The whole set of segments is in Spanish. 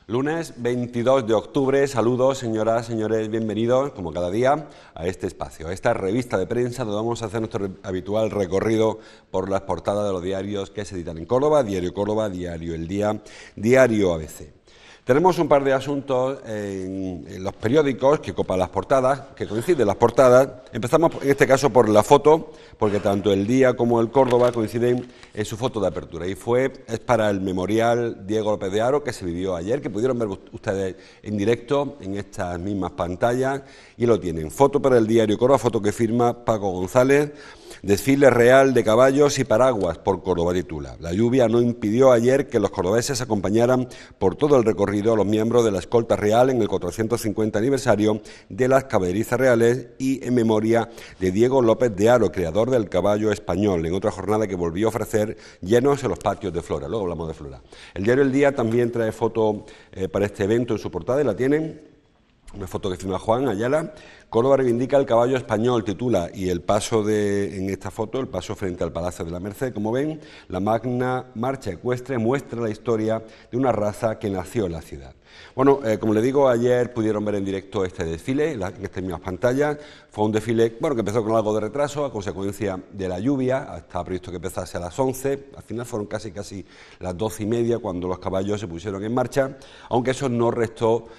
Lunes 22 de octubre, saludos señoras, señores, bienvenidos como cada día a este espacio, a esta revista de prensa donde vamos a hacer nuestro habitual recorrido por las portadas de los diarios que se editan en Córdoba, Diario Córdoba, Diario El Día, Diario ABC. Tenemos un par de asuntos en los periódicos que copan las portadas, que coinciden las portadas. Empezamos en este caso por la foto, porque tanto El Día como el Córdoba coinciden en su foto de apertura. Y es para el memorial Diego López de Haro que se vivió ayer, que pudieron ver ustedes en directo en estas mismas pantallas. Y lo tienen. Foto para el Diario Córdoba, foto que firma Paco González. Desfile real de caballos y paraguas por Córdoba titula. La lluvia no impidió ayer que los cordobeses acompañaran por todo el recorrido a los miembros de la escolta real en el 450 aniversario de las caballerizas reales y en memoria de Diego López de Haro, creador del caballo español, en otra jornada que volvió a ofrecer llenos en los patios de Flora. Luego hablamos de Flora. El diario El Día también trae foto para este evento en su portada y la tienen. Una foto que firma Juan Ayala. Córdoba reivindica el caballo español, titula, y el paso en esta foto, el paso frente al Palacio de la Merced, como ven, la magna marcha ecuestre muestra la historia de una raza que nació en la ciudad. Bueno, como les digo, ayer pudieron ver en directo este desfile, en estas mismas pantallas. Fue un desfile, que empezó con algo de retraso a consecuencia de la lluvia. Estaba previsto que empezase a las 11, al final fueron casi las 12:30 cuando los caballos se pusieron en marcha, aunque eso no restó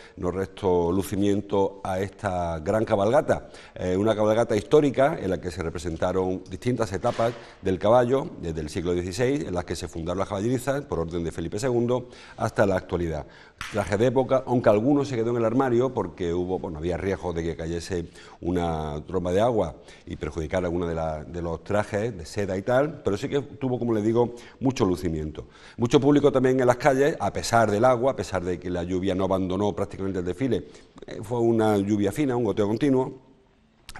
lucimiento a esta gran cabalgata, una cabalgata histórica en la que se representaron distintas etapas del caballo desde el siglo XVI, en las que se fundaron las caballerizas por orden de Felipe II hasta la actualidad. Traje de época, aunque alguno se quedó en el armario porque había riesgo de que cayese una tromba de agua y perjudicara alguno de los trajes de seda y tal, pero sí que tuvo, como les digo, mucho lucimiento. Mucho público también en las calles, a pesar del agua, a pesar de que la lluvia no abandonó prácticamente el desfile. Fue una lluvia fina, un goteo continuo,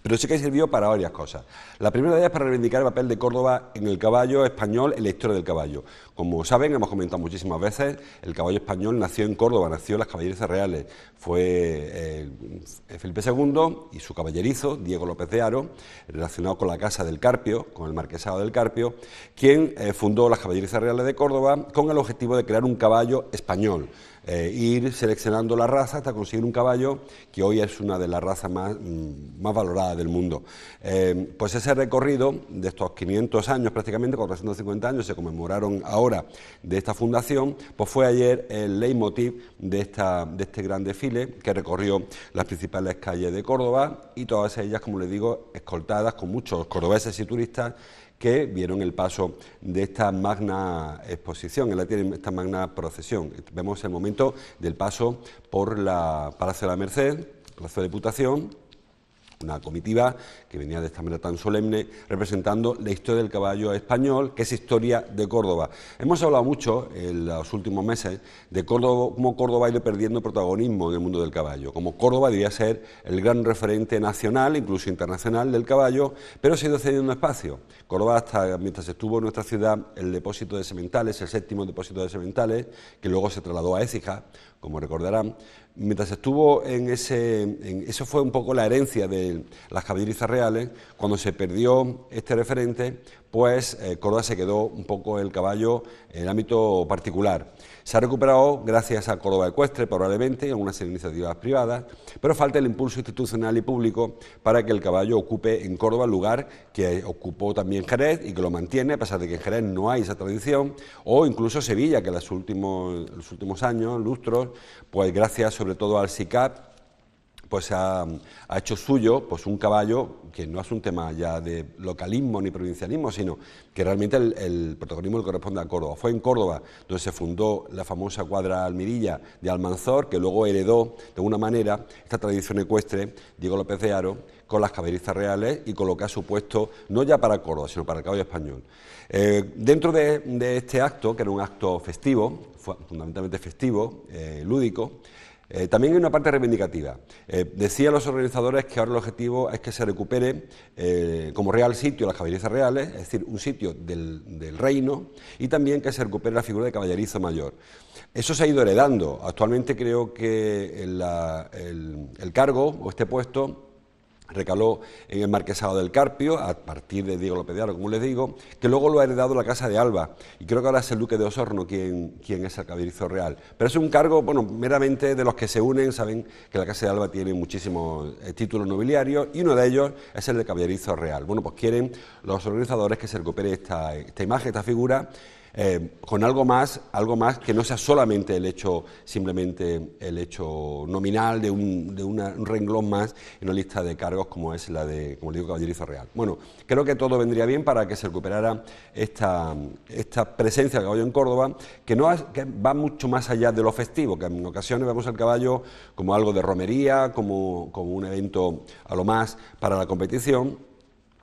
pero sí que sirvió para varias cosas. La primera de ellas para reivindicar el papel de Córdoba en el caballo español, en la historia del caballo. Como saben, hemos comentado muchísimas veces, el caballo español nació en Córdoba, nació en las caballerizas reales. Fue Felipe II y su caballerizo, Diego López de Haro, relacionado con la Casa del Carpio, con el Marquesado del Carpio, quien fundó las caballerizas reales de Córdoba con el objetivo de crear un caballo español. Ir seleccionando la raza hasta conseguir un caballo que hoy es una de las razas más valoradas del mundo. Pues ese recorrido de estos 500 años, prácticamente 450 años, se conmemoraron ahora de esta fundación, pues fue ayer el leitmotiv de este gran desfile que recorrió las principales calles de Córdoba y todas ellas, como les digo, escoltadas con muchos cordobeses y turistas que vieron el paso de esta magna exposición, esta magna procesión. Vemos el momento del paso por la Palacio de la Merced, Palacio de Diputación, una comitiva que venía de esta manera tan solemne representando la historia del caballo español, que es historia de Córdoba. Hemos hablado mucho en los últimos meses de Córdoba, cómo Córdoba ha ido perdiendo protagonismo en el mundo del caballo, como Córdoba debía ser el gran referente nacional, incluso internacional del caballo, pero se ha ido cediendo espacio. Córdoba, mientras estuvo en nuestra ciudad el depósito de sementales, el 7º depósito de sementales, que luego se trasladó a Écija, como recordarán. Mientras estuvo eso fue un poco la herencia de las caballerizas reales. Cuando se perdió este referente, pues Córdoba se quedó un poco el caballo en el ámbito particular. Se ha recuperado gracias a Córdoba Ecuestre, probablemente, y a algunas iniciativas privadas, pero falta el impulso institucional y público para que el caballo ocupe en Córdoba el lugar que ocupó también Jerez y que lo mantiene, a pesar de que en Jerez no hay esa tradición, o incluso Sevilla, que en los últimos años, lustros, pues gracias sobre todo al SICAP, pues ha hecho suyo pues un caballo que no es un tema ya de localismo ni provincialismo, sino que realmente el protagonismo le corresponde a Córdoba. Fue en Córdoba donde se fundó la famosa cuadra almirilla de Almanzor, que luego heredó de alguna manera esta tradición ecuestre, Diego López de Haro, con las caballerizas reales y con lo que ha supuesto no ya para Córdoba, sino para el caballo español. Dentro de este acto, que era un acto festivo, fundamentalmente festivo, lúdico, También hay una parte reivindicativa. Decían los organizadores que ahora el objetivo es que se recupere como real sitio las caballerizas reales, es decir, un sitio del reino, y también que se recupere la figura de caballerizo mayor. Eso se ha ido heredando. Actualmente creo que el cargo o este puesto recaló en el marquesado del Carpio, a partir de Diego López de Haro, como les digo, que luego lo ha heredado la Casa de Alba, y creo que ahora es el Duque de Osorno quien es el caballerizo real. Pero es un cargo, bueno, meramente de los que se unen, saben que la Casa de Alba tiene muchísimos títulos nobiliarios, y uno de ellos es el de caballerizo real. Bueno, pues quieren los organizadores que se recupere esta imagen, esta figura, con algo más que no sea solamente simplemente el hecho nominal de un renglón más en una lista de cargos como es la de, como digo, caballerizo real. Bueno, creo que todo vendría bien para que se recuperara esta presencia del caballo en Córdoba, que va mucho más allá de lo festivo, que en ocasiones vemos al caballo como algo de romería, como un evento a lo más para la competición.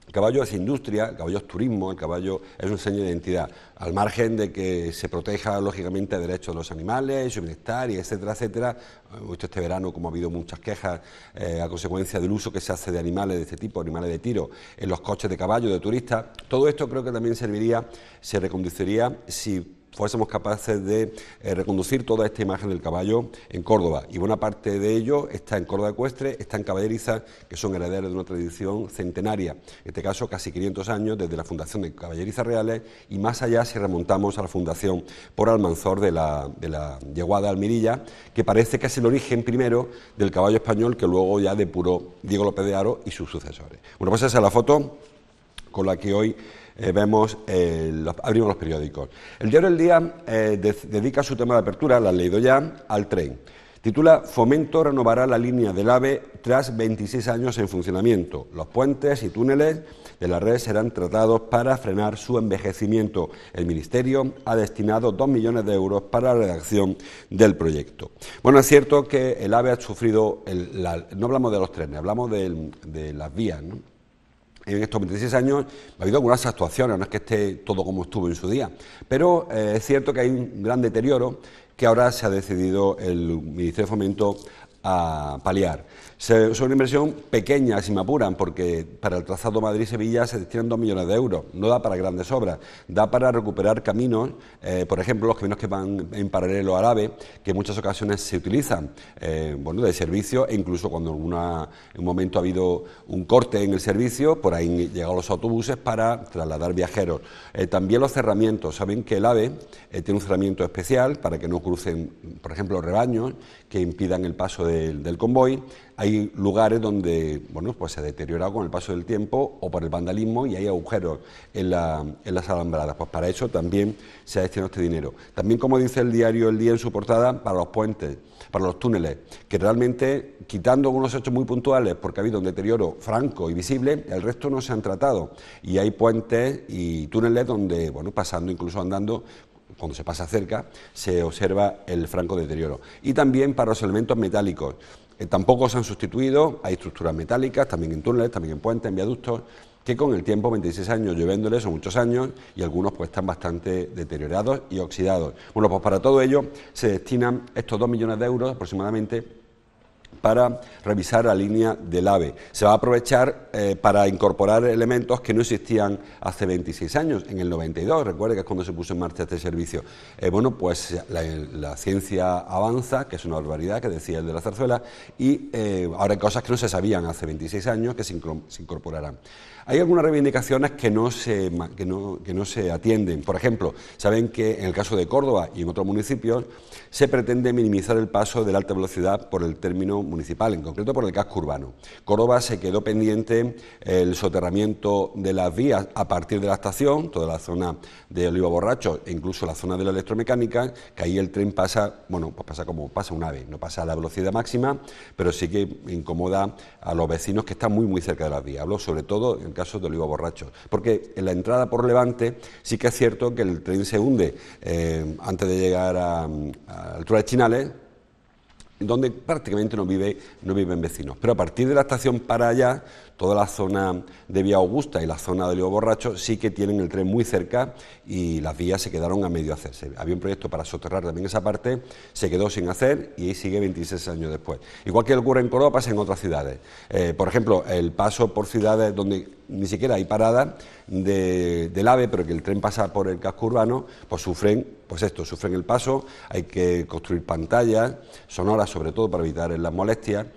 El caballo es industria, el caballo es turismo, el caballo es un seño de identidad, al margen de que se proteja lógicamente el derecho de los animales, su bienestar, y etcétera, etcétera. Hemos visto este verano como ha habido muchas quejas a consecuencia del uso que se hace de animales de este tipo, animales de tiro, en los coches de caballo, de turistas. Todo esto creo que también se reconduciría si fuésemos capaces de reconducir toda esta imagen del caballo en Córdoba, y buena parte de ello está en Córdoba Ecuestre, está en Caballeriza, que son herederos de una tradición centenaria, en este caso casi 500 años desde la fundación de Caballerizas Reales, y más allá si remontamos a la fundación por Almanzor de la yeguada Almirilla, que parece que es el origen primero del caballo español que luego ya depuró Diego López de Haro y sus sucesores. Bueno, pues esa es la foto con la que hoy abrimos los periódicos. El diario El Día dedica su tema de apertura, lo han leído ya, al tren. Titula "Fomento renovará la línea del AVE tras 26 años en funcionamiento. Los puentes y túneles de la red serán tratados para frenar su envejecimiento. El Ministerio ha destinado 2 millones de euros para la redacción del proyecto". Bueno, es cierto que el AVE ha sufrido, no hablamos de los trenes, hablamos de las vías, ¿no? En estos 26 años ha habido algunas actuaciones, no es que esté todo como estuvo en su día, pero es cierto que hay un gran deterioro que ahora se ha decidido el Ministerio de Fomento a paliar. Es una inversión pequeña, si me apuran, porque para el trazado Madrid-Sevilla se destinan 2 millones de euros, no da para grandes obras, da para recuperar caminos, por ejemplo, los caminos que van en paralelo al AVE, que en muchas ocasiones se utilizan de servicio, e incluso cuando en un momento ha habido un corte en el servicio, por ahí han llegado los autobuses para trasladar viajeros. También los cerramientos, saben que el AVE tiene un cerramiento especial para que no crucen, por ejemplo, rebaños que impidan el paso del convoy. Hay lugares donde pues se ha deteriorado con el paso del tiempo o por el vandalismo, y hay agujeros en las alambradas. Pues para eso también se ha destinado este dinero. También, como dice el diario El Día en su portada, para los puentes, para los túneles, que realmente, quitando algunos hechos muy puntuales, porque ha habido un deterioro franco y visible, el resto no se han tratado. Y hay puentes y túneles donde, pasando, incluso andando, cuando se pasa cerca, se observa el franco deterioro. Y también para los elementos metálicos. Tampoco se han sustituido, hay estructuras metálicas, también en túneles, también en puentes, en viaductos, que con el tiempo, 26 años lloviéndoles, son muchos años, y algunos pues están bastante deteriorados y oxidados. Bueno, pues para todo ello se destinan estos 2 millones de euros aproximadamente para revisar la línea del AVE. Se va a aprovechar para incorporar elementos que no existían hace 26 años, en el 92, recuerde que es cuando se puso en marcha este servicio. Pues la ciencia avanza, que es una barbaridad, que decía el de la Zarzuela, y ahora hay cosas que no se sabían hace 26 años que se incorporarán. Hay algunas reivindicaciones que no se atienden. Por ejemplo, saben que en el caso de Córdoba y en otros municipios se pretende minimizar el paso de la alta velocidad por el término municipal, en concreto por el casco urbano. Córdoba se quedó pendiente el soterramiento de las vías a partir de la estación, toda la zona de Oliva Borracho e incluso la zona de la electromecánica, que ahí el tren pasa, pues pasa como pasa un AVE, no pasa a la velocidad máxima, pero sí que incomoda a los vecinos que están muy muy cerca de las vías. Hablo sobre todo en el caso de Oliva Borracho, porque en la entrada por Levante sí que es cierto que el tren se hunde antes de llegar a altura de Chinales, donde prácticamente no viven vecinos. Pero a partir de la estación para allá, toda la zona de Vía Augusta y la zona de Lío Borracho sí que tienen el tren muy cerca y las vías se quedaron a medio hacerse. Había un proyecto para soterrar también esa parte, se quedó sin hacer y sigue 26 años después. Igual que ocurre en Córdoba, pasa en otras ciudades. Por ejemplo, el paso por ciudades donde ni siquiera hay parada del AVE, pero que el tren pasa por el casco urbano, pues sufren el paso, hay que construir pantallas sonoras, sobre todo para evitar las molestias,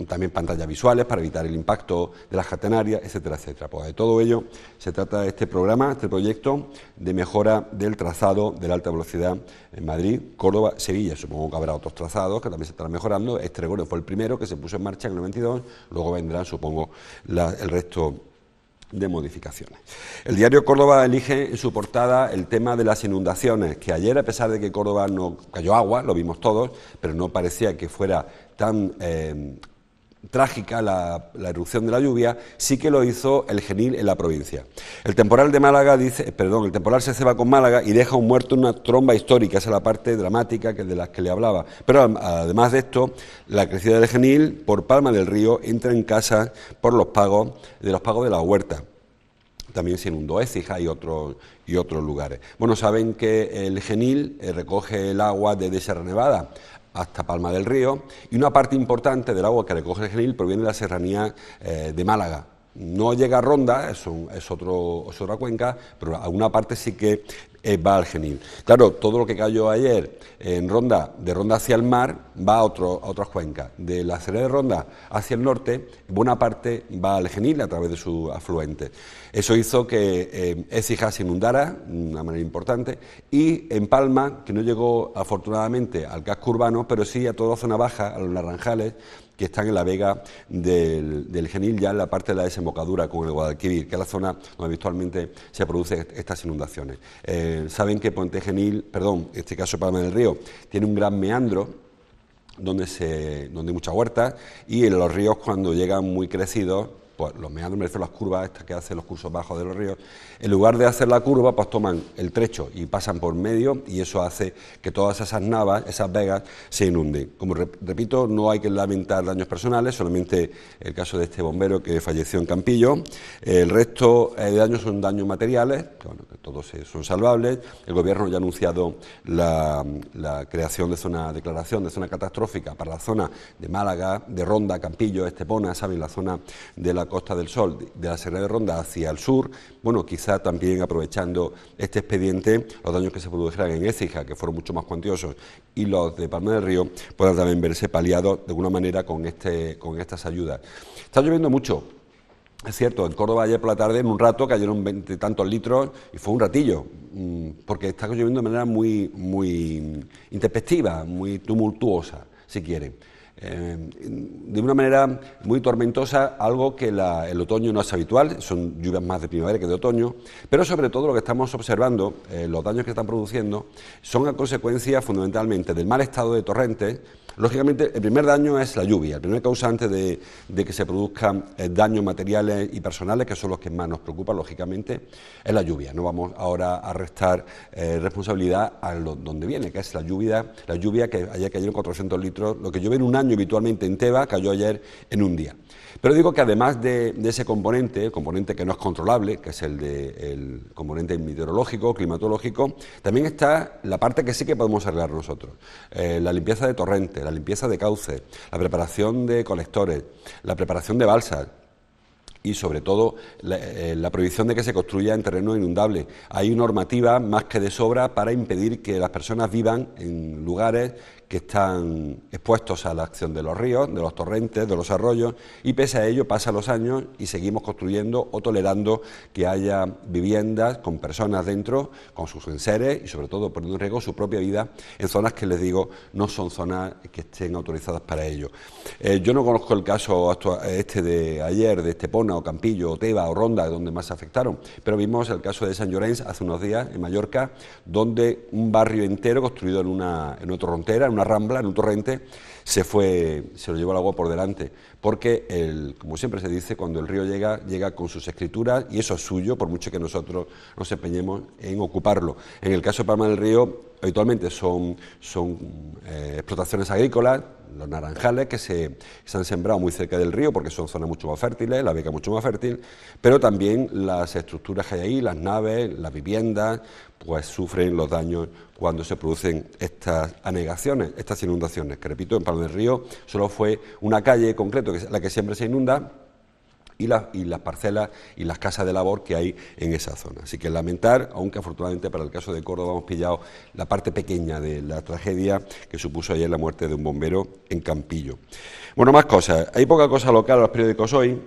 también pantallas visuales para evitar el impacto de las catenarias, etcétera, etcétera. Pues de todo ello se trata este programa, este proyecto de mejora del trazado de la alta velocidad en Madrid, Córdoba, Sevilla. Supongo que habrá otros trazados que también se estarán mejorando. Este recuerdo fue el primero que se puso en marcha en el 92, luego vendrán, supongo, el resto de modificaciones. El diario Córdoba elige en su portada el tema de las inundaciones, que ayer, a pesar de que Córdoba no cayó agua, lo vimos todos, pero no parecía que fuera tan trágica la erupción de la lluvia, sí que lo hizo el Genil en la provincia. El temporal se ceba con Málaga y deja un muerto en una tromba histórica, esa es la parte dramática de las que le hablaba. Pero además de esto, la crecida del Genil por Palma del Río entra en casa por los pagos de la huerta. También se inundó Écija y otros lugares. Bueno, saben que el Genil recoge el agua desde Sierra Nevada hasta Palma del Río, y una parte importante del agua que recoge el Genil proviene de la serranía de Málaga. No llega a Ronda, es otra cuenca, pero a una parte sí que va al Genil. Claro, todo lo que cayó ayer en Ronda, de Ronda hacia el mar, va a otras cuencas. De la Serena de Ronda hacia el norte, buena parte va al Genil a través de su afluente. Eso hizo que Écija se inundara de una manera importante, y en Palma, que no llegó afortunadamente al casco urbano, pero sí a toda la zona baja, a los Naranjales, que están en la vega del Genil, ya en la parte de la desembocadura con el Guadalquivir, que es la zona donde habitualmente se producen estas inundaciones. Saben que en este caso Palma del Río, tiene un gran meandro donde hay mucha huerta, y en los ríos, cuando llegan muy crecidos, pues los meandros, me refiero a las curvas estas que hacen los cursos bajos de los ríos, en lugar de hacer la curva, pues toman el trecho y pasan por medio, y eso hace que todas esas navas, esas vegas, se inunden. Como repito, no hay que lamentar daños personales, solamente el caso de este bombero que falleció en Campillo. El resto de daños son daños materiales, que todos son salvables. El Gobierno ya ha anunciado la creación de declaración de zona catastrófica para la zona de Málaga, de Ronda, Campillo, Estepona, saben, la zona de la Costa del Sol, de la Serena de Ronda hacia el sur. Bueno, quizá también aprovechando este expediente, los daños que se produjeran en Écija, que fueron mucho más cuantiosos, y los de Palma del Río, puedan también verse paliados de alguna manera con estas ayudas. Está lloviendo mucho. Es cierto, en Córdoba ayer por la tarde, en un rato, cayeron 20 y tantos litros, y fue un ratillo, porque está lloviendo de manera muy intempestiva, muy tumultuosa, si quieren. De una manera muy tormentosa, algo que el otoño no es habitual, son lluvias más de primavera que de otoño, pero sobre todo lo que estamos observando, los daños que están produciendo, son a consecuencia fundamentalmente del mal estado de torrentes. Lógicamente, el primer daño es la lluvia, el primer causante de que se produzcan daños materiales y personales, que son los que más nos preocupan, lógicamente, es la lluvia. No vamos ahora a restar responsabilidad a donde viene, que es la lluvia que ayer cayeron 400 litros, lo que llueve en un año habitualmente en Teba, cayó ayer en un día. Pero digo que además de ese componente, el componente que no es controlable, que es el componente meteorológico, climatológico, también está la parte que sí que podemos arreglar nosotros, la limpieza de torrentes, la limpieza de cauces, la preparación de colectores, la preparación de balsas, y sobre todo la prohibición de que se construya en terreno inundable. Hay normativa más que de sobra para impedir que las personas vivan en lugares que están expuestos a la acción de los ríos, de los torrentes, de los arroyos, y pese a ello pasan los años y seguimos construyendo o tolerando que haya viviendas con personas dentro, con sus enseres y sobre todo poniendo en riesgo su propia vida en zonas que, les digo, no son zonas que estén autorizadas para ello. Yo no conozco el caso de ayer de Estepona o Campillo o Teba o Ronda, donde más se afectaron, pero vimos el caso de Sant Llorenç hace unos días en Mallorca, donde un barrio entero construido en una torrontera, en una rambla, en un torrente, se lo llevó el agua por delante, porque como siempre se dice, cuando el río llega con sus escrituras, y eso es suyo, por mucho que nosotros nos empeñemos en ocuparlo. En el caso de Palma del Río, habitualmente son explotaciones agrícolas, los naranjales que se han sembrado muy cerca del río porque son zonas mucho más fértiles, la beca mucho más fértil, pero también las estructuras que hay ahí, las naves, las viviendas, pues sufren los daños cuando se producen estas anegaciones, estas inundaciones, que repito, en Palma del Río solo fue una calle en concreto, que es la que siempre se inunda, y las parcelas y las casas de labor que hay en esa zona. Así que lamentar, aunque afortunadamente para el caso de Córdoba hemos pillado la parte pequeña de la tragedia que supuso ayer la muerte de un bombero en Campillo. Bueno, más cosas. Hay poca cosa local en los periódicos hoy.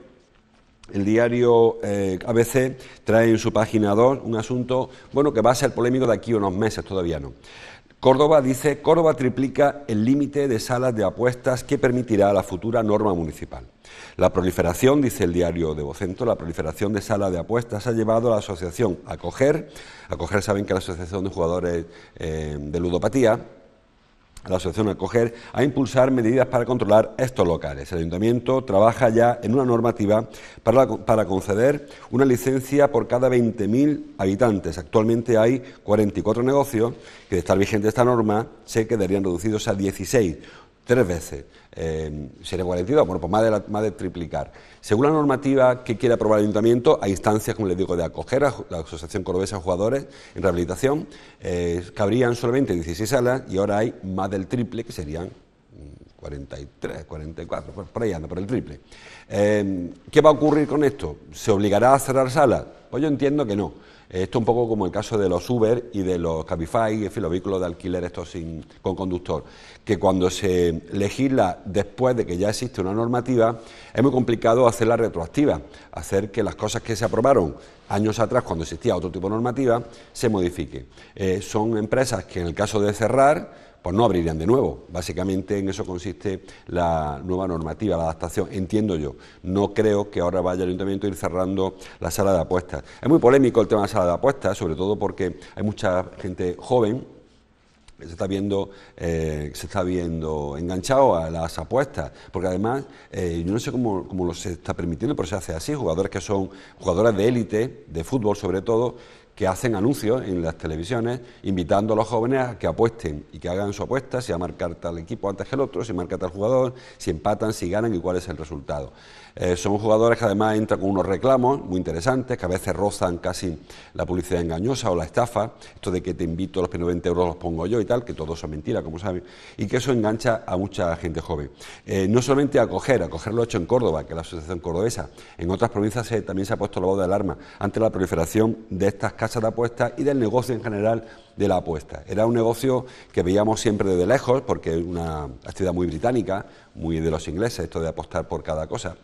El diario ABC trae en su página 2 un asunto, bueno, que va a ser polémico de aquí a unos meses, todavía no. Córdoba dice, Córdoba triplica el límite de salas de apuestas que permitirá la futura norma municipal. La proliferación, dice el diario de Vocento, la proliferación de salas de apuestas ha llevado a la asociación Acoger saben que es la Asociación de Jugadores de Ludopatía, a la asociación Acoger, a impulsar medidas para controlar estos locales. El Ayuntamiento trabaja ya en una normativa para conceder una licencia por cada 20.000 habitantes. Actualmente hay 44 negocios que, de estar vigente esta norma, se quedarían reducidos a 16, 3 veces. Sería 42, bueno, pues más de triplicar. Según la normativa que quiere aprobar el Ayuntamiento, a instancias, como les digo, de Acoger, la Asociación Cordobesa de Jugadores en Rehabilitación, cabrían solamente 16 salas y ahora hay más del triple, que serían 43, 44, pues por ahí anda, por el triple. ¿Qué va a ocurrir con esto? ¿Se obligará a cerrar salas? Pues yo entiendo que no. Esto es un poco como el caso de los Uber y de los Cabify, en fin, los vehículos de alquiler estos con conductor, que cuando se legisla después de que ya existe una normativa, es muy complicado hacerla retroactiva, hacer que las cosas que se aprobaron años atrás, cuando existía otro tipo de normativa, se modifique. Son empresas que en el caso de cerrar, pues no abrirían de nuevo. Básicamente en eso consiste la nueva normativa, la adaptación, entiendo yo. No creo que ahora vaya el Ayuntamiento a ir cerrando la sala de apuestas. Es muy polémico el tema de la sala de apuestas, sobre todo porque hay mucha gente joven que se está viendo enganchado a las apuestas, porque además yo no sé cómo se está permitiendo, pero se hace así, jugadores que son jugadores de élite, de fútbol sobre todo, que hacen anuncios en las televisiones invitando a los jóvenes a que apuesten y que hagan su apuesta, si va a marcar tal equipo antes que el otro, si marca tal jugador, si empatan, si ganan y cuál es el resultado. Son jugadores que además entran con unos reclamos muy interesantes, que a veces rozan casi la publicidad engañosa o la estafa, esto de que te invito, los primeros 20 euros los pongo yo y tal, que todo eso es mentira, como saben, y que eso engancha a mucha gente joven. No solamente Acoger lo ha hecho en Córdoba, que es la Asociación Cordobesa, en otras provincias también se ha puesto la voz de alarma ante la proliferación de estas casas de apuestas y del negocio en general de la apuesta. Era un negocio que veíamos siempre desde lejos, porque es una actividad muy británica, muy de los ingleses, esto de apostar por cada cosa.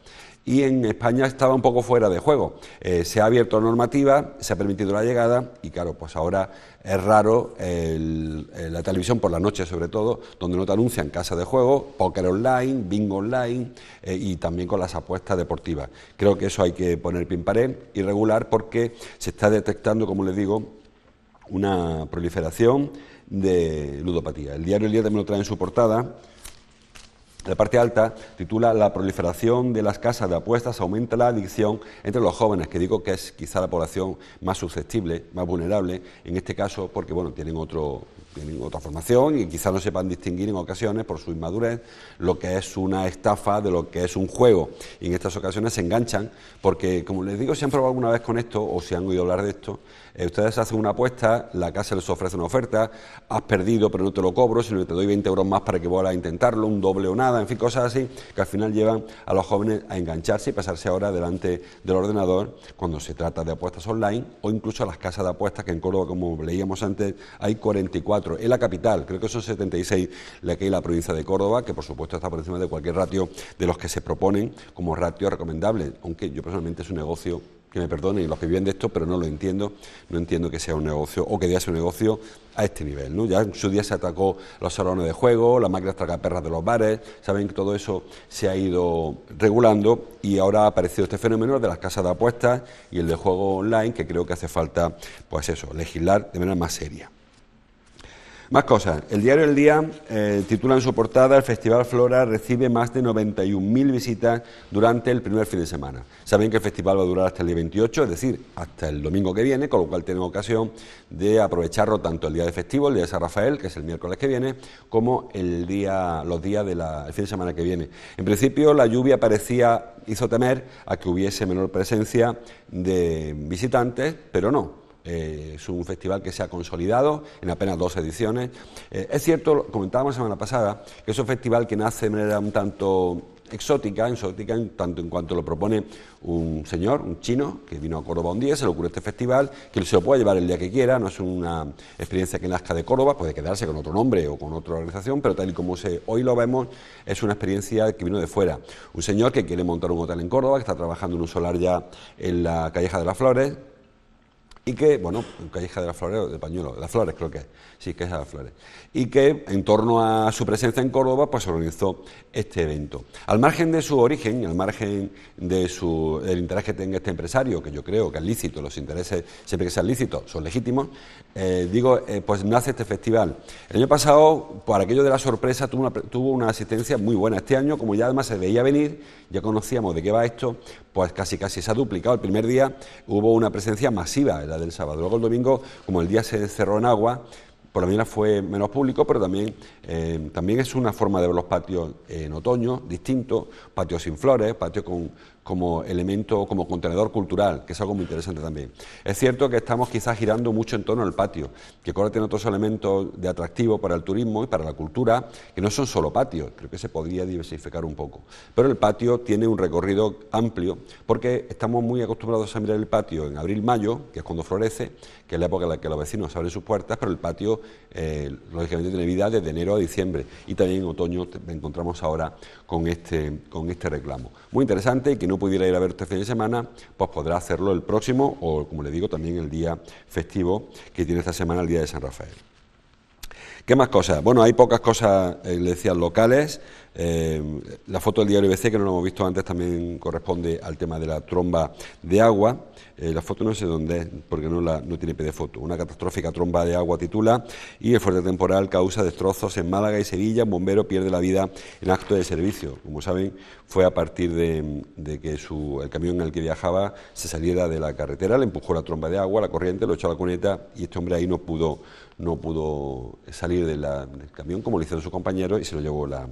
Y en España estaba un poco fuera de juego. Se ha abierto la normativa, se ha permitido la llegada y claro, pues ahora es raro la televisión por la noche sobre todo, donde no te anuncian casas de juego, póker online, bingo online y también con las apuestas deportivas. Creo que eso hay que poner pie en pared y regular porque se está detectando, como les digo, una proliferación de ludopatía. El diario El Día también lo trae en su portada. La parte alta titula La proliferación de las casas de apuestas aumenta la adicción entre los jóvenes, que digo que es quizá la población más susceptible, más vulnerable, en este caso porque bueno, tienen otra formación y quizá no sepan distinguir en ocasiones por su inmadurez lo que es una estafa de lo que es un juego, y en estas ocasiones se enganchan porque, como les digo, si han probado alguna vez con esto o si han oído hablar de esto, ustedes hacen una apuesta, la casa les ofrece una oferta, has perdido pero no te lo cobro, sino que te doy 20 euros más para que vuelvas a intentarlo, un doble o nada, en fin, cosas así que al final llevan a los jóvenes a engancharse y pasarse ahora delante del ordenador cuando se trata de apuestas online o incluso a las casas de apuestas, que en Córdoba, como leíamos antes, hay 44, en la capital, creo que son 76 la que hay en la provincia de Córdoba, que por supuesto está por encima de cualquier ratio de los que se proponen como ratio recomendable, aunque yo personalmente es un negocio, que me perdonen los que viven de esto, pero no lo entiendo, no entiendo que sea un negocio o que deba ser un negocio a este nivel, ¿no? Ya en su día se atacó los salones de juego, las máquinas tragaperras de los bares, saben que todo eso se ha ido regulando y ahora ha aparecido este fenómeno de las casas de apuestas y el de juego online, que creo que hace falta, pues eso, legislar de manera más seria. Más cosas. El diario El Día titula en su portada: el Festival Flora recibe más de 91.000 visitas durante el primer fin de semana. Saben que el festival va a durar hasta el día 28, es decir, hasta el domingo que viene, con lo cual tienen ocasión de aprovecharlo tanto el día de festivo, el día de San Rafael, que es el miércoles que viene, como los días del fin de semana que viene. En principio, la lluvia hizo temer a que hubiese menor presencia de visitantes, pero no. Es un festival que se ha consolidado en apenas 2 ediciones. Es cierto, comentábamos la semana pasada, que es un festival que nace de manera un tanto exótica en tanto en cuanto lo propone un señor, un chino, que vino a Córdoba un día, se le ocurre este festival, que se lo puede llevar el día que quiera, no es una experiencia que nazca de Córdoba, puede quedarse con otro nombre o con otra organización, pero tal y como hoy lo vemos, es una experiencia que vino de fuera. Un señor que quiere montar un hotel en Córdoba, que está trabajando en un solar ya en la Calleja de las Flores, y que, bueno, Calleja de las Flores, de Pañuelo, de las Flores creo que es, sí, que es de las Flores, y que en torno a su presencia en Córdoba, pues organizó este evento. Al margen de su origen, al margen del interés que tenga este empresario, que yo creo que es lícito, los intereses, siempre que sean lícitos, son legítimos, pues nace este festival. El año pasado, por aquello de la sorpresa, tuvo una asistencia muy buena. Este año, como ya además se veía venir, ya conocíamos de qué va esto, pues casi se ha duplicado. El primer día hubo una presencia masiva, la del sábado. Luego el domingo, como el día se cerró en agua, por la mañana fue menos público, pero también es una forma de ver los patios en otoño, distinto, patios sin flores, patios como elemento, como contenedor cultural, que es algo muy interesante también. Es cierto que estamos quizás girando mucho en torno al patio, que Córdoba tiene otros elementos de atractivo para el turismo y para la cultura, que no son solo patios, creo que se podría diversificar un poco. Pero el patio tiene un recorrido amplio, porque estamos muy acostumbrados a mirar el patio en abril-mayo, que es cuando florece, que es la época en la que los vecinos abren sus puertas, pero el patio, lógicamente, tiene vida desde enero a diciembre, y también en otoño encontramos ahora con este reclamo. Muy interesante, y que no pudiera ir a ver este fin de semana, pues podrá hacerlo el próximo, o como le digo, también el día festivo que tiene esta semana, el día de San Rafael. ¿Qué más cosas? Bueno, hay pocas cosas, le decía, locales. La foto del diario ABC, que no lo hemos visto antes, también corresponde al tema de la tromba de agua. La foto no sé dónde es, porque no tiene pie de foto. Una catastrófica tromba de agua titula: y el fuerte temporal causa destrozos en Málaga y Sevilla. Un bombero pierde la vida en acto de servicio. Como saben, fue a partir de que el camión en el que viajaba se saliera de la carretera, le empujó la tromba de agua, la corriente, lo echó a la cuneta, y este hombre ahí no pudo salir del camión, como lo hicieron sus compañeros, y se lo llevó la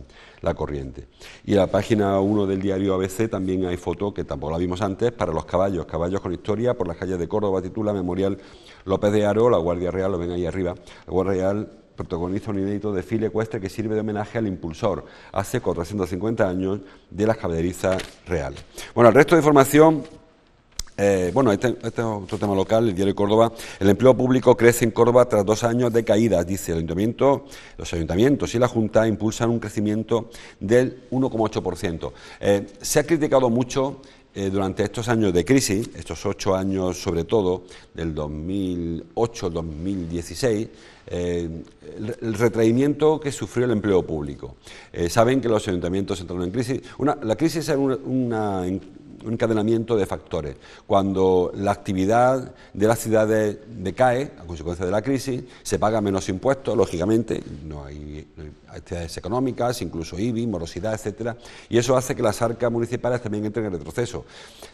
corriente. Y en la página 1 del diario ABC también hay foto, que tampoco la vimos antes, para los caballos con historia por las calles de Córdoba. Titula: Memorial López de Haro. La Guardia Real, lo ven ahí arriba, la Guardia Real protagoniza un inédito desfile ecuestre que sirve de homenaje al impulsor, hace 450 años, de las caballerizas reales. Bueno, el resto de información. Este es otro tema local, el diario de Córdoba. El empleo público crece en Córdoba tras 2 años de caídas, dice los ayuntamientos y la Junta impulsan un crecimiento del 1,8%. Se ha criticado mucho durante estos años de crisis, estos 8 años sobre todo, del 2008 al 2016, el retraimiento que sufrió el empleo público. Saben que los ayuntamientos entraron en crisis. La crisis es un encadenamiento de factores. Cuando la actividad de las ciudades decae a consecuencia de la crisis, se pagan menos impuestos, lógicamente, no hay actividades económicas, incluso IBI, morosidad, etcétera, y eso hace que las arcas municipales también entren en retroceso.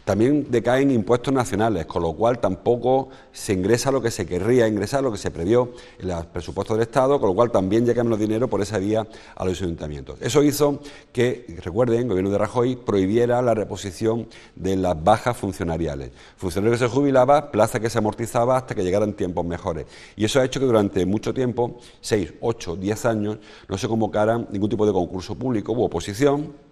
También decaen impuestos nacionales, con lo cual tampoco se ingresa lo que se querría ingresar, lo que se previó en los presupuestos del Estado, con lo cual también llega menos dinero por esa vía a los ayuntamientos. Eso hizo que, recuerden, el gobierno de Rajoy prohibiera la reposición de las bajas funcionariales. Funcionario que se jubilaba, plaza que se amortizaba hasta que llegaran tiempos mejores. Y eso ha hecho que durante mucho tiempo, 6, 8, 10 años, no se convocara ningún tipo de concurso público, hubo oposición,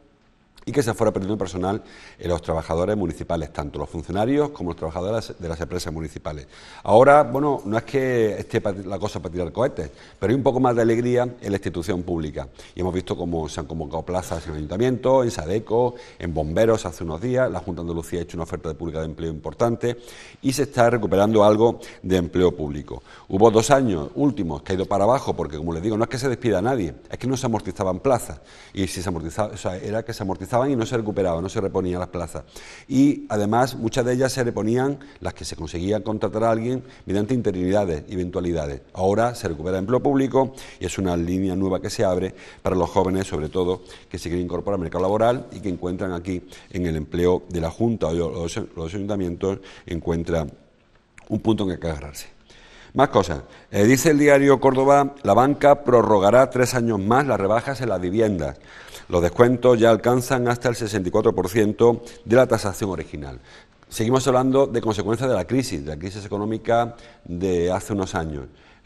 y que se fuera perdiendo personal en los trabajadores municipales, tanto los funcionarios como los trabajadores de las empresas municipales. Ahora, bueno, no es que esté la cosa para tirar cohetes, pero hay un poco más de alegría en la institución pública. Y hemos visto cómo se han convocado plazas en ayuntamientos, en SADECO, en bomberos hace unos días. La Junta de Andalucía ha hecho una oferta pública de empleo importante y se está recuperando algo de empleo público. Hubo 2 años últimos que ha ido para abajo porque, como les digo, no es que se despida a nadie, es que no se amortizaban plazas. Y si se amortizaba, era que se amortizaban estaban y no se recuperaban, no se reponían las plazas. Y además muchas de ellas se reponían, las que se conseguía contratar a alguien, mediante interinidades, eventualidades. Ahora se recupera empleo público y es una línea nueva que se abre para los jóvenes, sobre todo, que se quieren incorporar al mercado laboral y que encuentran aquí en el empleo de la Junta o los ayuntamientos, encuentran un punto en el que agarrarse. Más cosas. Dice el diario Córdoba, la banca prorrogará 3 años más las rebajas en las viviendas. Los descuentos ya alcanzan hasta el 64% de la tasación original. Seguimos hablando de consecuencias de la crisis económica de hace unos años.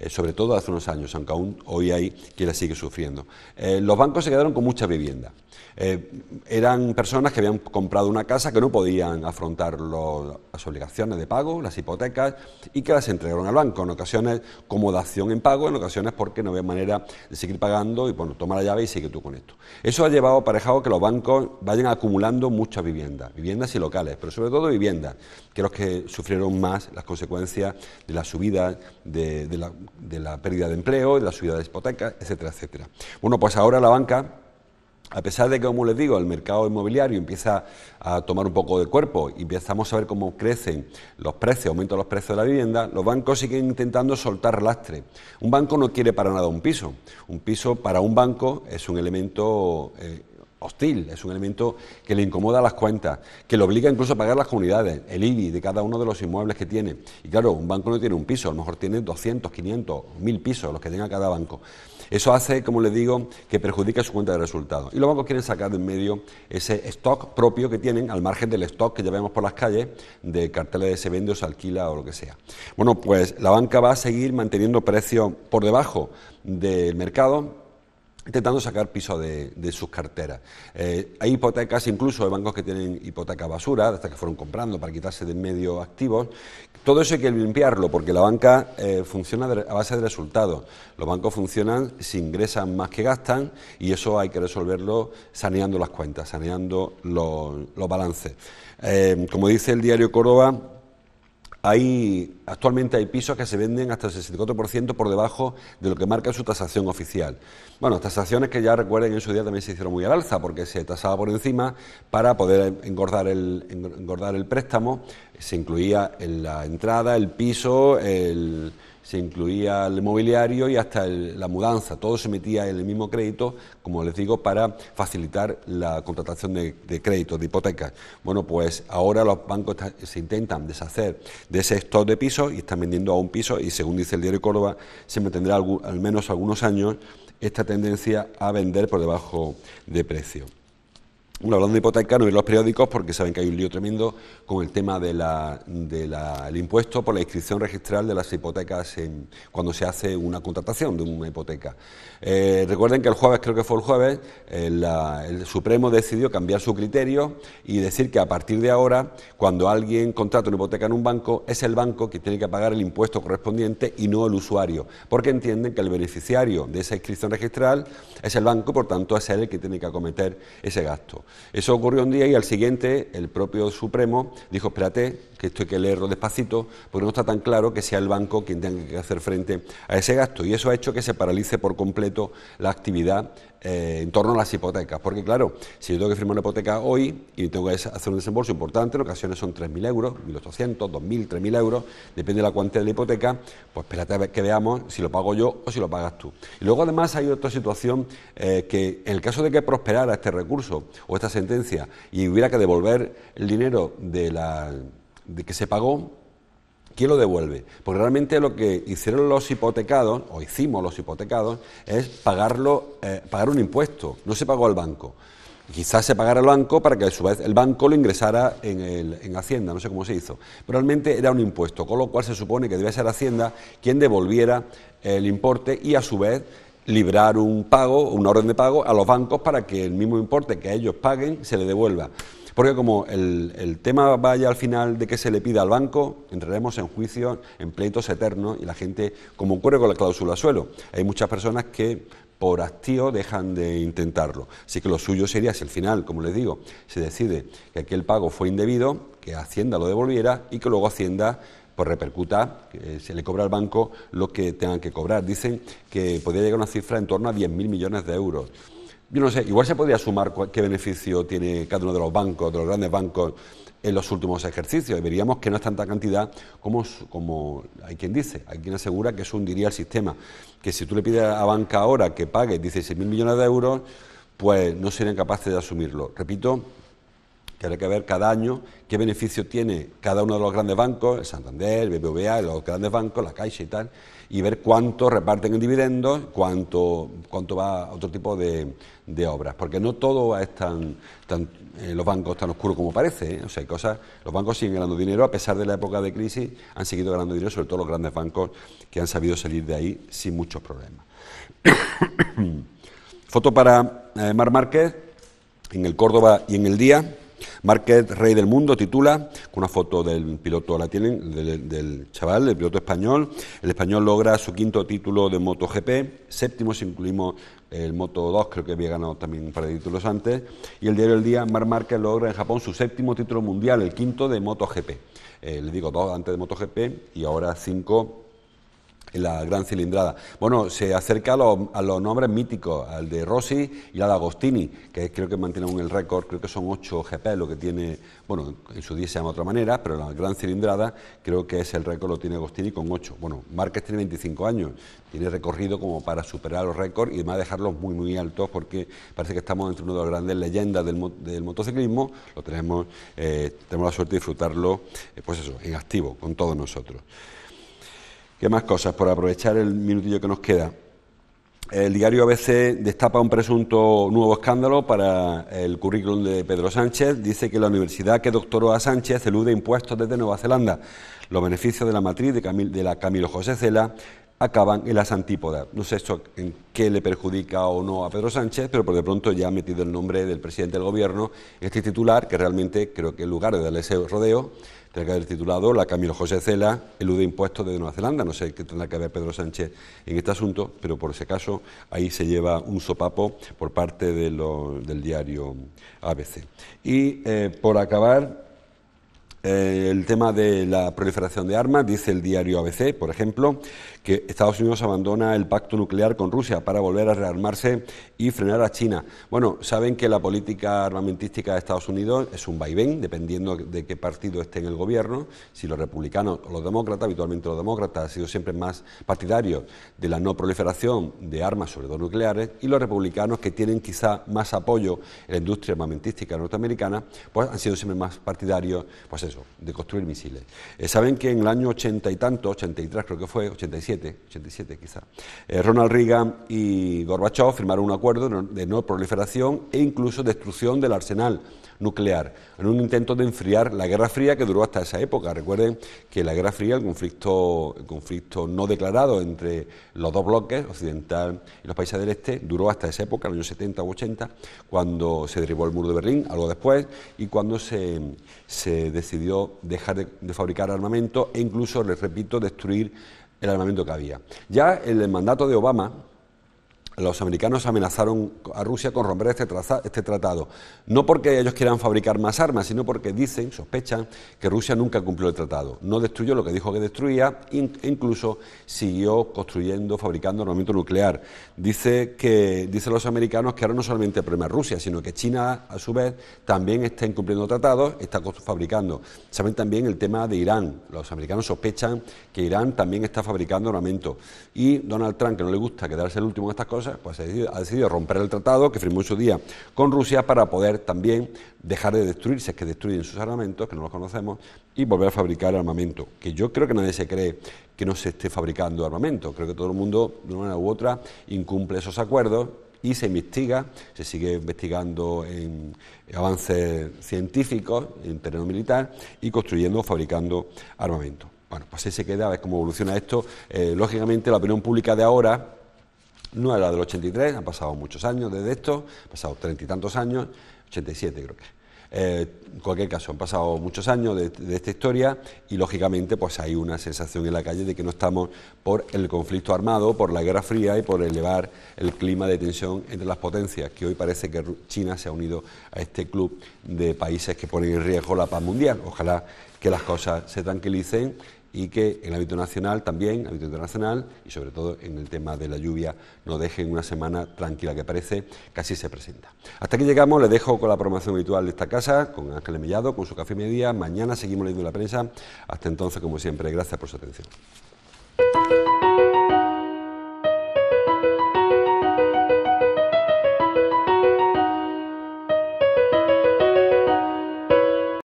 Sobre todo hace unos años, aunque aún hoy hay quien la sigue sufriendo. Los bancos se quedaron con muchas viviendas. Eran personas que habían comprado una casa que no podían afrontar las obligaciones de pago, las hipotecas, y que las entregaron al banco, en ocasiones como dación en pago, en ocasiones porque no había manera de seguir pagando y bueno, toma la llave y sigue tú con esto. Eso ha llevado aparejado que los bancos vayan acumulando muchas viviendas y locales, pero sobre todo viviendas, que los que sufrieron más las consecuencias de la subida de la pérdida de empleo, de la subida de hipotecas, etcétera, etcétera. Bueno, pues ahora la banca, a pesar de que, como les digo, el mercado inmobiliario empieza a tomar un poco de cuerpo y empezamos a ver cómo crecen los precios, aumentan los precios de la vivienda, los bancos siguen intentando soltar lastre. Un banco no quiere para nada un piso. Un piso para un banco es un elemento hostil, es un elemento que le incomoda las cuentas, que le obliga incluso a pagar las comunidades, el IBI de cada uno de los inmuebles que tiene. Y claro, un banco no tiene un piso, a lo mejor tiene 200, 500, 1000 pisos, los que tenga cada banco. Eso hace, como les digo, que perjudica su cuenta de resultados. Y los bancos quieren sacar de en medio ese stock propio que tienen, al margen del stock que ya vemos por las calles, de carteles de se vende o se alquila o lo que sea. Bueno, pues la banca va a seguir manteniendo precios por debajo del mercado, intentando sacar piso de sus carteras. Hay hipotecas, incluso hay bancos que tienen hipotecas basura, hasta que fueron comprando para quitarse de en medio activos. Todo eso hay que limpiarlo, porque la banca funciona a base de resultados. Los bancos funcionan si ingresan más que gastan, y eso hay que resolverlo saneando las cuentas, saneando los balances. Como dice el diario Córdoba, actualmente hay pisos que se venden hasta el 64% por debajo de lo que marca su tasación oficial. Bueno, tasaciones que ya recuerden en su día también se hicieron muy al alza, porque se tasaba por encima para poder engordar el préstamo. Se incluía en la entrada, el piso, se incluía el mobiliario y hasta la mudanza. Todo se metía en el mismo crédito, como les digo, para facilitar la contratación de créditos, de hipotecas. Bueno, pues ahora los bancos se intentan deshacer de ese stock de pisos y están vendiendo a un piso, y según dice el diario Córdoba, se mantendrá al menos algunos años esta tendencia a vender por debajo de precio. Bueno, hablando de hipoteca, no en los periódicos, porque saben que hay un lío tremendo con el tema del impuesto por la inscripción registral de las hipotecas cuando se hace una contratación de una hipoteca. Recuerden que el jueves, creo que fue el jueves, el Supremo decidió cambiar su criterio y decir que a partir de ahora, cuando alguien contrata una hipoteca en un banco, es el banco que tiene que pagar el impuesto correspondiente y no el usuario, porque entienden que el beneficiario de esa inscripción registral es el banco, por tanto es él el que tiene que acometer ese gasto. Eso ocurrió un día y al siguiente el propio Supremo dijo: espérate, que esto hay que leerlo despacito, porque no está tan claro que sea el banco quien tenga que hacer frente a ese gasto, y eso ha hecho que se paralice por completo la actividad en torno a las hipotecas, porque claro, si yo tengo que firmar una hipoteca hoy y tengo que hacer un desembolso importante, en ocasiones son 3.000 euros, 1.800, 2.000, 3.000 euros, depende de la cuantía de la hipoteca, pues espérate a ver que veamos si lo pago yo o si lo pagas tú. Y luego además hay otra situación, que en el caso de que prosperara este recurso o esta sentencia y hubiera que devolver el dinero de que se pagó, ¿quién lo devuelve? Porque realmente lo que hicieron los hipotecados, o hicimos los hipotecados, es pagar un impuesto, no se pagó al banco. Quizás se pagara al banco para que a su vez el banco lo ingresara en Hacienda, no sé cómo se hizo. Pero realmente era un impuesto, con lo cual se supone que debe ser Hacienda quien devolviera el importe y a su vez librar un pago, una orden de pago a los bancos para que el mismo importe que ellos paguen se le devuelva. Porque como el tema vaya al final de que se le pida al banco, entraremos en juicios, en pleitos eternos, y la gente, como ocurre con la cláusula suelo, hay muchas personas que por hastío dejan de intentarlo. Así que lo suyo sería, si al final, como les digo, se decide que aquel pago fue indebido, que Hacienda lo devolviera y que luego Hacienda pues repercuta, que se le cobra al banco lo que tengan que cobrar. Dicen que podría llegar a una cifra en torno a 10.000 millones de euros. yo no sé, igual se podría sumar qué beneficio tiene cada uno de los bancos, de los grandes bancos, en los últimos ejercicios, y veríamos que no es tanta cantidad como hay quien dice, hay quien asegura que eso hundiría el sistema, que si tú le pides a banca ahora que pague 16.000 millones de euros, pues no serían capaces de asumirlo. Repito, que habrá que ver cada año qué beneficio tiene cada uno de los grandes bancos, el Santander, el BBVA, los grandes bancos, la Caixa y tal, y ver cuánto reparten en dividendos, cuánto va a otro tipo de obras, porque no todo es los bancos tan oscuros como parece, ¿eh? O sea, hay cosas, los bancos siguen ganando dinero, a pesar de la época de crisis, han seguido ganando dinero, sobre todo los grandes bancos que han sabido salir de ahí sin muchos problemas. Foto para Marc Márquez, en el Córdoba y en el Día. Márquez, rey del mundo, titula, con una foto del piloto, la tienen, del chaval, del piloto español. El español logra su 5º título de MotoGP, 7º si incluimos el Moto2, creo que había ganado también un par de títulos antes. Y el diario El Día, Marc Márquez logra en Japón su 7º título mundial, el 5º de MotoGP. Le digo 2 antes de MotoGP y ahora 5 en la gran cilindrada. Bueno, se acerca a los nombres míticos, al de Rossi y al de Agostini, que creo que mantienen el récord, creo que son 8 GP lo que tiene, bueno, en su día se llama de otra manera, pero la gran cilindrada creo que es el récord, lo tiene Agostini con 8. Bueno, Márquez tiene 25 años, tiene recorrido como para superar los récords y además dejarlos muy, muy altos, porque parece que estamos entre una de las grandes leyendas del motociclismo, lo tenemos la suerte de disfrutarlo, pues eso, en activo, con todos nosotros. ¿Qué más cosas? Por aprovechar el minutillo que nos queda. El diario ABC destapa un presunto nuevo escándalo para el currículum de Pedro Sánchez. Dice que la universidad que doctoró a Sánchez elude impuestos desde Nueva Zelanda. Los beneficios de la matriz de la Camilo José Cela acaban en las antípodas. No sé esto en qué le perjudica o no a Pedro Sánchez, pero por de pronto ya ha metido el nombre del presidente del Gobierno en este titular, que realmente creo que en lugar de darle ese rodeo, tendrá que haber titulado la Camilo José Cela elude impuestos desde Nueva Zelanda. No sé qué tendrá que ver Pedro Sánchez en este asunto, pero por ese caso ahí se lleva un sopapo por parte del diario ABC. Y por acabar, el tema de la proliferación de armas, dice el diario ABC, por ejemplo, que Estados Unidos abandona el pacto nuclear con Rusia para volver a rearmarse y frenar a China. Bueno, saben que la política armamentística de Estados Unidos es un vaivén, dependiendo de qué partido esté en el gobierno, si los republicanos o los demócratas. Habitualmente los demócratas han sido siempre más partidarios de la no proliferación de armas, sobre todo nucleares, y los republicanos, que tienen quizá más apoyo en la industria armamentística norteamericana, pues han sido siempre más partidarios, pues eso, de construir misiles. Saben que en el año 80 y tanto, 83 creo que fue, 87 quizá, Ronald Reagan y Gorbachev firmaron un acuerdo de no proliferación e incluso destrucción del arsenal nuclear, en un intento de enfriar la Guerra Fría, que duró hasta esa época. Recuerden que la Guerra Fría, el conflicto no declarado entre los dos bloques, occidental y los países del este, duró hasta esa época, en los años 70 u 80, cuando se derribó el muro de Berlín, algo después, y cuando se decidió dejar de fabricar armamento e incluso, les repito, destruir el armamento que había. Ya en el mandato de Obama, los americanos amenazaron a Rusia con romper este tratado, no porque ellos quieran fabricar más armas, sino porque sospechan que Rusia nunca cumplió el tratado. No destruyó lo que dijo que destruía e incluso siguió fabricando armamento nuclear. Dicen los americanos que ahora no solamente el problema es Rusia, sino que China, a su vez, también está incumpliendo tratados, está fabricando. Saben también el tema de Irán. Los americanos sospechan que Irán también está fabricando armamento. Y Donald Trump, que no le gusta quedarse el último en estas cosas, pues ha decidido romper el tratado que firmó en su día con Rusia para poder también dejar de destruir, si es que destruyen sus armamentos, que no los conocemos, y volver a fabricar armamento, que yo creo que nadie se cree que no se esté fabricando armamento. Creo que todo el mundo, de una manera u otra, incumple esos acuerdos y se investiga, se sigue investigando en avances científicos en terreno militar y construyendo o fabricando armamento. Bueno, pues ahí se queda, a ver cómo evoluciona esto. Lógicamente, la opinión pública de ahora no era del 83, han pasado muchos años desde esto, han pasado 30 y tantos años, 87 creo que. En cualquier caso, han pasado muchos años de esta historia y lógicamente pues hay una sensación en la calle de que no estamos por el conflicto armado, por la Guerra Fría y por elevar el clima de tensión entre las potencias, que hoy parece que China se ha unido a este club de países que ponen en riesgo la paz mundial. Ojalá que las cosas se tranquilicen y que en el ámbito nacional también, ámbito internacional y sobre todo en el tema de la lluvia, nos dejen una semana tranquila que parece que así se presenta. Hasta aquí llegamos, les dejo con la programación habitual de esta casa, con Ángeles Mellado, con su Café Mediodía. Mañana seguimos leyendo la prensa. Hasta entonces, como siempre, gracias por su atención.